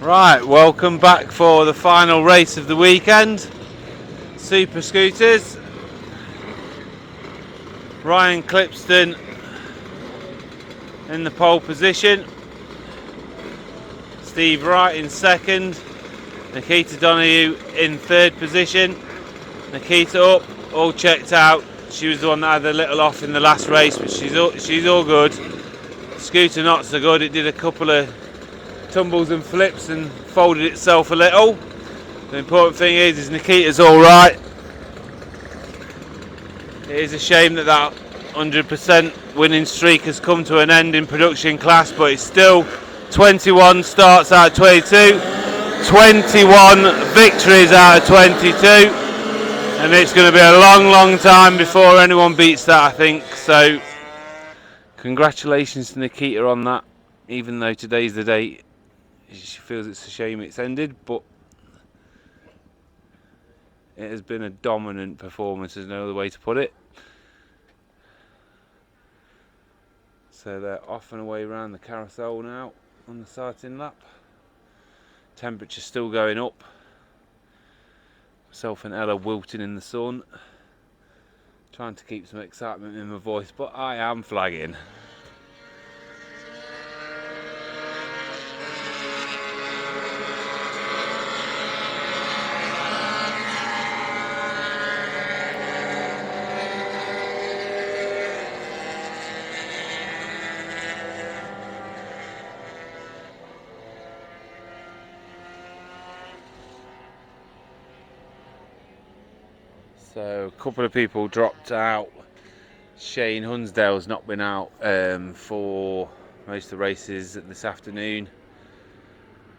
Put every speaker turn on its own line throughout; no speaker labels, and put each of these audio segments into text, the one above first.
Right, welcome back for the final race of the weekend. Super Scooters. Ryan Clipston in the pole position. Steve Wright in second. Nikita Donahue in third position. Nikita up, all checked out. She was the one that had a little off in the last race, but she's all good. Scooter not so good. It did a couple of tumbles and flips and folded itself a little. The important thing is Nikita's all right. It is a shame that 100% winning streak has come to an end in production class, but it's still 21 starts out of 22, 21 victories out of 22, and it's going to be a long time before anyone beats that, I think. So congratulations to Nikita on that, even though today's the day she feels it's a shame it's ended, but it has been a dominant performance, there's no other way to put it. So they're off and away around the carousel now on the starting lap. Temperature's still going up. Myself and Ella wilting in the sun. Trying to keep some excitement in my voice, but I am flagging. So a couple of people dropped out. Shane Hunsdale's not been out for most of the races this afternoon,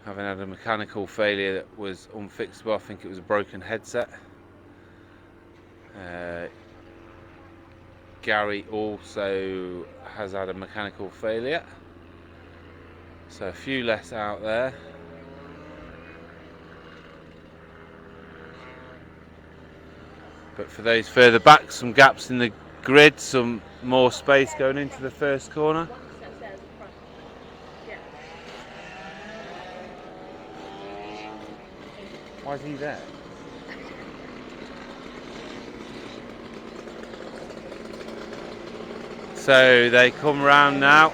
having had a mechanical failure that was unfixable. I think it was a broken headset. Gary also has had a mechanical failure, so a few less out there. But for those further back, some gaps in the grid, some more space going into the first corner. Why is he there? So they come round now.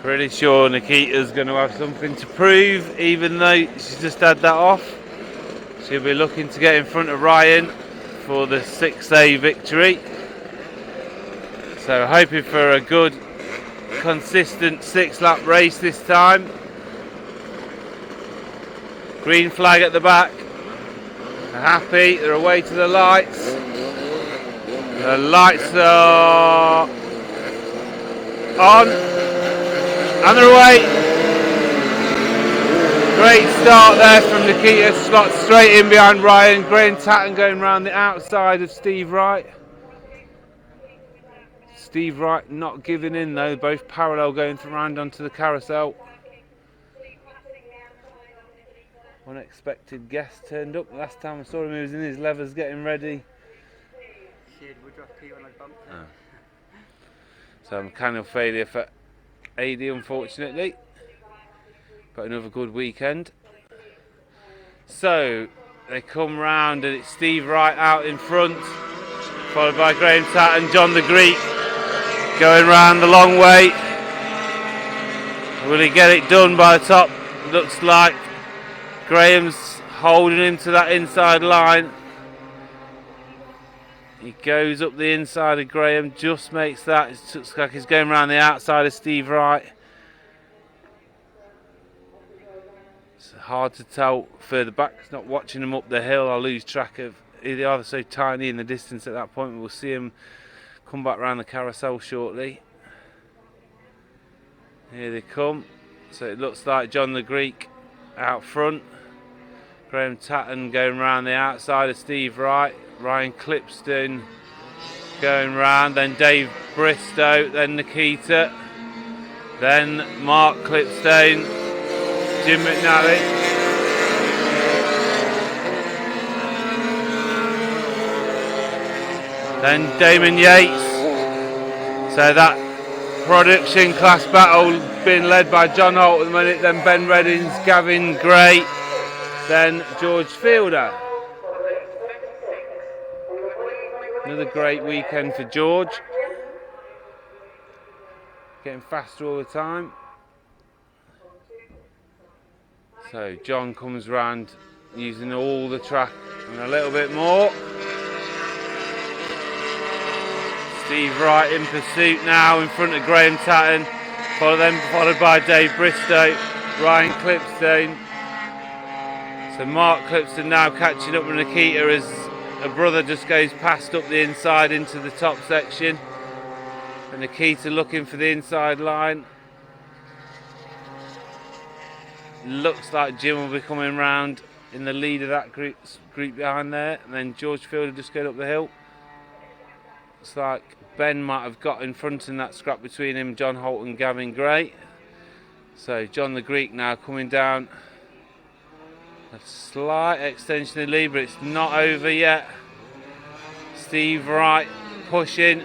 Pretty sure Nikita's going to have something to prove, even though she's just had that off. She'll be looking to get in front of Ryan for the 6A victory. So hoping for a good, consistent 6-lap race this time. Green flag at the back. They're happy, they're away to the lights. The lights are on. And they're away. Great start there from Nikita, slot straight in behind Ryan. Graham Tatton going round the outside of Steve Wright. Steve Wright not giving in though, both parallel going round onto the carousel. Unexpected guest turned up. Last time I saw him he was in his levers getting ready. So mechanical failure for AD, unfortunately, but another good weekend. So they come round and it's Steve Wright out in front, followed by Graham Tatt and John the Greek going round the long way. Will he get it done by the top? Looks like Graham's holding him to that inside line. He goes up the inside of Graham, just makes that. It looks like he's going around the outside of Steve Wright. It's hard to tell further back. Not watching them up the hill, I lose track of. They are so tiny in the distance at that point. We'll see him come back around the carousel shortly. Here they come. So it looks like John the Greek out front. Graham Tatton going around the outside of Steve Wright. Ryan Clipston going round, then Dave Bristow, then Nikita, then Mark Clipstone, Jim McNally. Then Damon Yates. So that production class battle being led by John Holt at the minute, then Ben Reddings, Gavin Gray, then George Fielder. Another great weekend for George. Getting faster all the time. So John comes round using all the track and a little bit more. Steve Wright in pursuit now in front of Graham Tatton, followed by Dave Bristow, Ryan Clipstone. So Mark Clipstone now catching up with Nikita as a brother just goes past up the inside into the top section. And Nikita looking for the inside line. Looks like Jim will be coming round in the lead of that group behind there. And then George Fielder just going up the hill. Looks like Ben might have got in front in that scrap between him, John Holt and Gavin Gray. So John the Greek now coming down. A slight extension of lead, but it's not over yet. Steve Wright pushing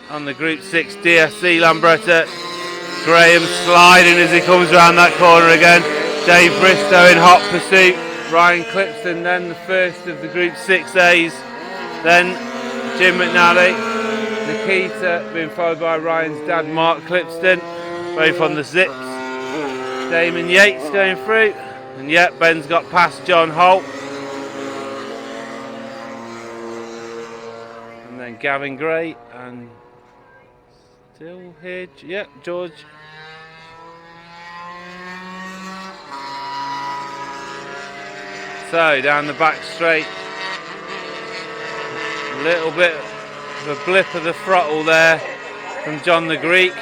on the Group 6 DSC Lambretta. Graham sliding as he comes around that corner again. Dave Bristow in hot pursuit. Ryan Clipston then the first of the Group 6As. Then Jim McNally. Nikita being followed by Ryan's dad Mark Clipston. Both on the zips. Damon Yates going through. And yet Ben's got past John Holt. And then Gavin Gray and still here, yep, George. So down the back straight. A little bit of a blip of the throttle there from John the Greek.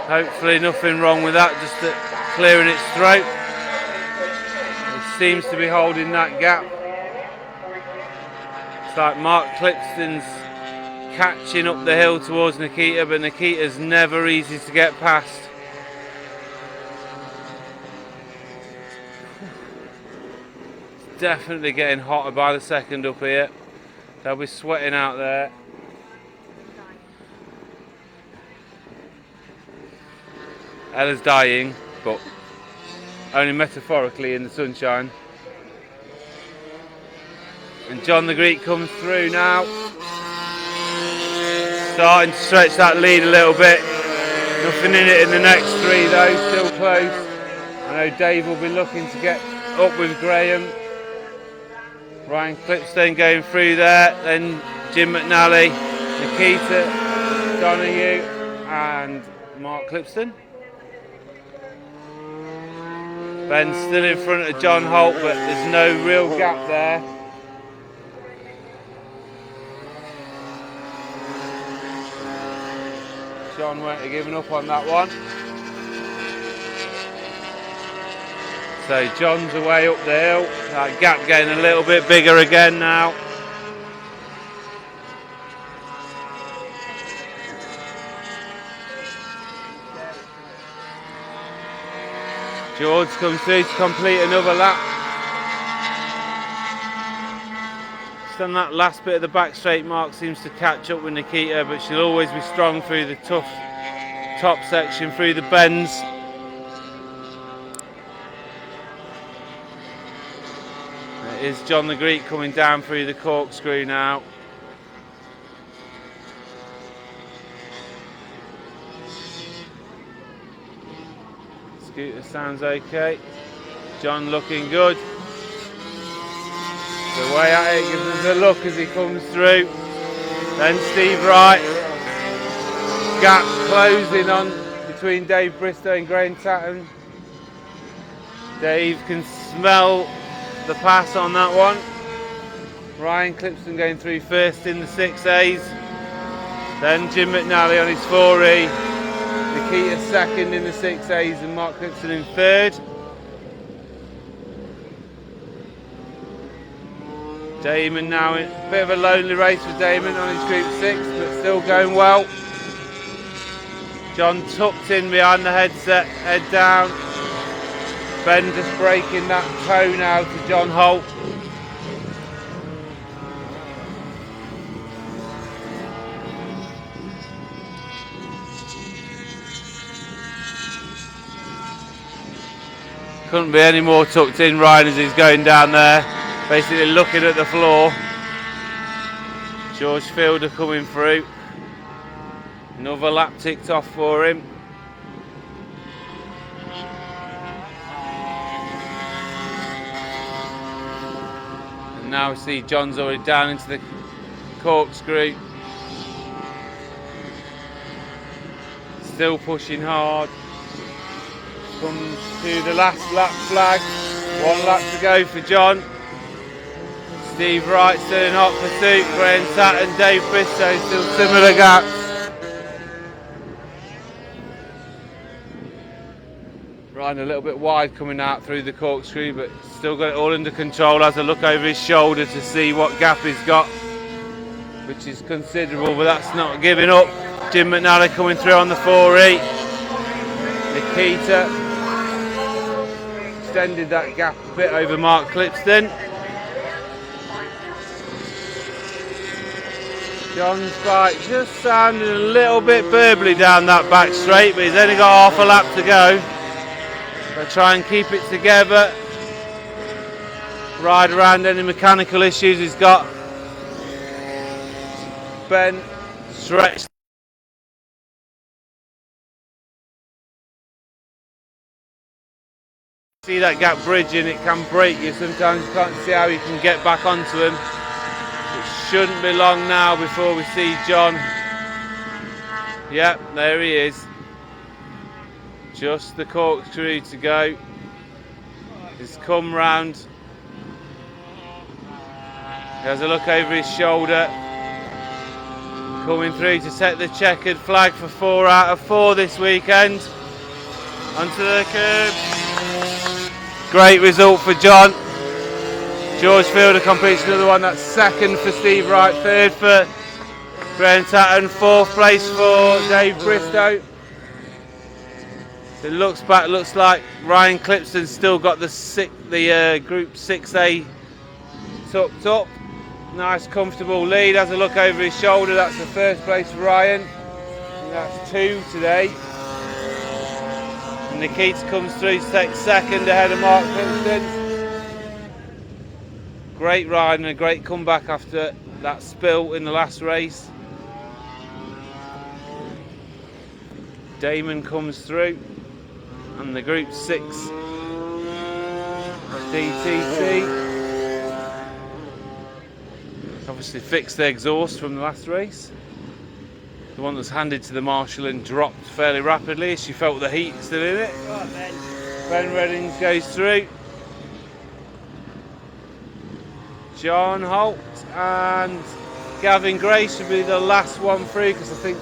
Hopefully nothing wrong with that, just clearing its throat. It seems to be holding that gap. It's like Mark Clipston's catching up the hill towards Nikita, but Nikita's never easy to get past. It's definitely getting hotter by the second up here. They'll be sweating out there. Ella's dying, but only metaphorically in the sunshine. And John the Greek comes through now. Starting to stretch that lead a little bit. Nothing in it in the next three though, still close. I know Dave will be looking to get up with Graham. Ryan Clipstone going through there, then Jim McNally, Nikita Donahue and Mark Clipston. Ben's still in front of John Holt, but there's no real gap there. John won't have given up on that one. So John's away up the hill. That gap getting a little bit bigger again now. George comes through to complete another lap. Just on that last bit of the back straight, Mark seems to catch up with Nikita, but she'll always be strong through the tough top section, through the bends. It is John the Greek coming down through the corkscrew now. Scooter sounds okay. John looking good. The way at it gives us a look as he comes through. Then Steve Wright. Gap closing on between Dave Bristow and Graham Tatton. Dave can smell the pass on that one. Ryan Clipston going through first in the 6As. Then Jim McNally on his 4E. Nikita second in the 6As and Mark Clipston in third. Damon now in a bit of a lonely race for Damon on his Group 6, but still going well. John tucked in behind the headset, head down. Ben just breaking that toe now to John Holt. Couldn't be any more tucked in, Ryan, as he's going down there, basically looking at the floor. George Fielder coming through. Another lap ticked off for him. And now we see John's already down into the corkscrew. Still pushing hard. Comes to the last lap flag. 1 lap to go for John. Steve Wright still in hot pursuit. Graham Saturn, Dave Bristow still similar gaps. Ryan a little bit wide coming out through the corkscrew, but still got it all under control. Has a look over his shoulder to see what gap he's got, which is considerable, but that's not giving up. Jim McNally coming through on the 4E. Nikita extended that gap a bit over Mark Clipston. John's bike just sounding a little bit burbly down that back straight, but he's only got half a lap to go. They'll try and keep it together, ride around any mechanical issues he's got. Ben stretched. See that gap bridging, it can break you. Sometimes you can't see how you can get back onto him. It shouldn't be long now before we see John. Yep, there he is. Just the corkscrew to go. He's come round. He has a look over his shoulder. Coming through to set the checkered flag for 4 out of 4 this weekend. Onto the curb. Great result for John. George Fielder completes another one. That's 2nd for Steve Wright, 3rd for Graham Tatton, 4th place for Dave Bristow. So it looks like Ryan Clipston's still got the Group 6A tucked up. Nice comfortable lead. Has a look over his shoulder. That's the 1st place for Ryan. And that's 2 today. And Nikita comes through to take 2nd ahead of Mark Clipston. Great ride and a great comeback after that spill in the last race. Damon comes through, and the Group 6 DTT obviously fixed the exhaust from the last race. The one that's handed to the marshal and dropped fairly rapidly as she felt the heat still in it. Ben Reddings goes through. John Holt and Gavin Gray should be the last one through, because I think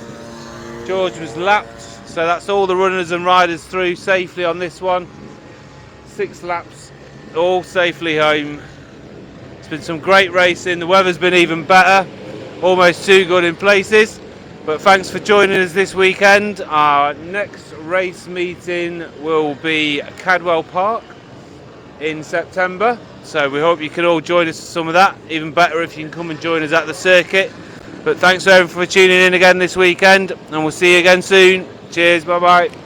George was lapped. So that's all the runners and riders through safely on this one. 6 laps, all safely home. It's been some great racing. The weather's been even better, almost too good in places. But thanks for joining us this weekend. Our next race meeting will be Cadwell Park in September. So we hope you can all join us for some of that. Even better if you can come and join us at the circuit. But thanks everyone for tuning in again this weekend, and we'll see you again soon. Cheers, bye bye.